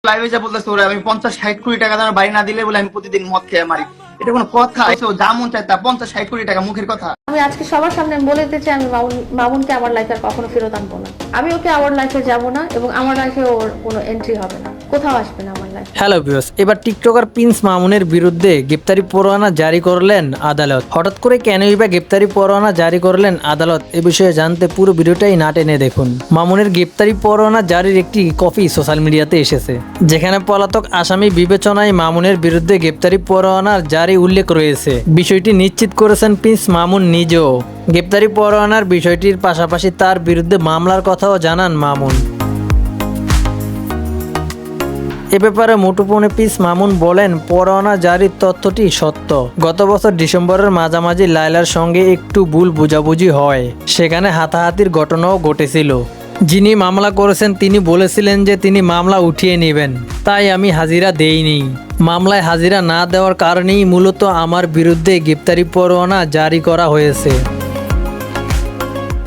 লাইভে যা বলতেছে ওরা আমি 50-60 কোটি টাকা দামের বাড়ি না দিলে বলে আমি প্রতিদিন মদ খেয়ে মারি। এটা কোনো কথা? যা মন চায় তা 50-60 কোটি টাকা মুখের কথা। আমি আজকে সবার সামনে বলে দিতে চাই, আমি মামুনকে আমার লাইফে আর কখনো ফেরত আনবো না। আমি ওকে আমার লাইফে যাব না এবং আমার লাইফে ওর কোনো এন্ট্রি হবে না, কোথাও আসবে না আমার লাইফে। হ্যালো ভিউয়ার্স, এবার টিকটকার প্রিন্স মামুনের বিরুদ্ধে গ্রেপ্তারি পরোয়ানা জারি করলেন আদালত। হঠাৎ করে কেনই বা গ্রেপ্তারি পরোয়ানা জারি করলেন আদালত, এ বিষয়ে জানতে পুরো ভিডিওটাই না টেনে দেখুন। মামুনের গ্রেপ্তারি পরোয়ানা জারির একটি কপি সোশ্যাল মিডিয়াতে এসেছে, যেখানে পলাতক আসামি বিবেচনায় মামুনের বিরুদ্ধে গ্রেপ্তারি পরোয়ানার জারি উল্লেখ রয়েছে। বিষয়টি নিশ্চিত করেছেন প্রিন্স মামুন নিজেও। গ্রেপ্তারি পরোয়ানার বিষয়টির পাশাপাশি তার বিরুদ্ধে মামলার কথাও জানান মামুন। এ ব্যাপারে মুঠোফোনে প্রিন্স মামুন বলেন, পরোয়ানা জারির তথ্যটি সত্য। গত বছর ডিসেম্বরের মাঝামাঝি লায়লার সঙ্গে একটু ভুল বোঝাবুঝি হয়, সেখানে হাতাহাতির ঘটনাও ঘটেছিল। যিনি মামলা করেছেন তিনি বলেছিলেন যে তিনি মামলা উঠিয়ে নেবেন, তাই আমি হাজিরা দেইনি। মামলায় হাজিরা না দেওয়ার কারণেই মূলত আমার বিরুদ্ধে গ্রেপ্তারি পরোয়ানা জারি করা হয়েছে।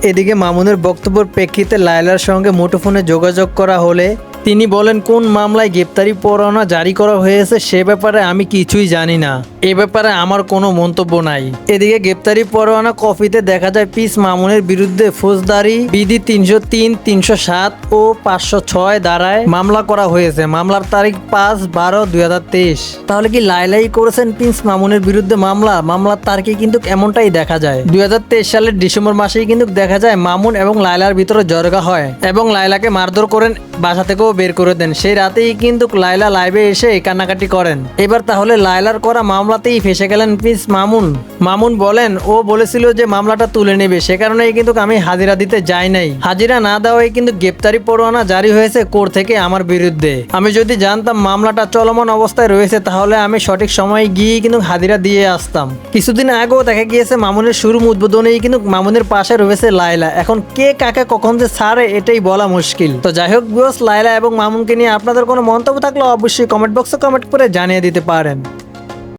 এদিকে মামুনের বক্তব্যের প্রেক্ষিতে লায়লার সঙ্গে মুঠোফোনে যোগাযোগ করা হলে তিনি বলেন, কোন মামলায় গ্রেপ্তারি পরোয়ানা জারি করা হয়েছে সে ব্যাপারে আমি কিছুই জানি না, এ ব্যাপারে আমার কোনো মন্তব্য নাই। এদিকে গ্রেপ্তারি পরোয়ানা কপিতে দেখা যায় প্রিন্স মামুনের বিরুদ্ধে ফৌজদারি বিধি 303, 307 ও 506 ধারায় মামলা করা হয়েছে। মামলার তারিখ 5/12/2023। তাহলে কি লায়লাই করেছেন প্রিন্স মামুনের বিরুদ্ধে মামলা? মামলার তারিখে কিন্তু এমনটাই দেখা যায়। 2023 সালের ডিসেম্বর মাসেই কিন্তু দেখা যায় মামুন এবং লায়লার ভিতরে ঝগড়া হয় এবং লায়লাকে মারধর করেন, বাসা থেকেও বের করে দেন। সেই রাতেই কিন্তু লায়লা লাইভে এসে কান্নাকাটি করেন। এবার তাহলে লায়লার করা মামলাতেই ফেসে গেলেন প্রিন্স মামুন। মামুন বলেন, ও বলেছিল যে মামলাটা তুলে নেবে, সে কারণেই কিন্তু আমি হাজিরা দিতে যাই নাই। হাজিরা না দেওয়ায় কিন্তু গ্রেপ্তারি পরোয়ানা জারি হয়েছে কোর্ট থেকে আমার বিরুদ্ধে। আমি যদি জানতাম মামলাটা চলমান অবস্থায় রয়েছে তাহলে আমি সঠিক সময়ে গিয়ে কিন্তু হাজিরা দিয়ে আসতাম। কিছুদিন আগেও দেখা গিয়েছে মামুনের শোরুম উদ্বোধনেই কিন্তু মামুনের পাশে রয়েছে লায়লা। এখন কে কাকে কখন যে ছাড়ে এটাই বলা মুশকিল। তো যাই হোক ভিউয়ার্স, লায়লা এবং মামুনকে নিয়ে আপনাদের কোনো মন্তব্য থাকলে অবশ্যই কমেন্ট বক্সে কমেন্ট করে জানিয়ে দিতে পারেন।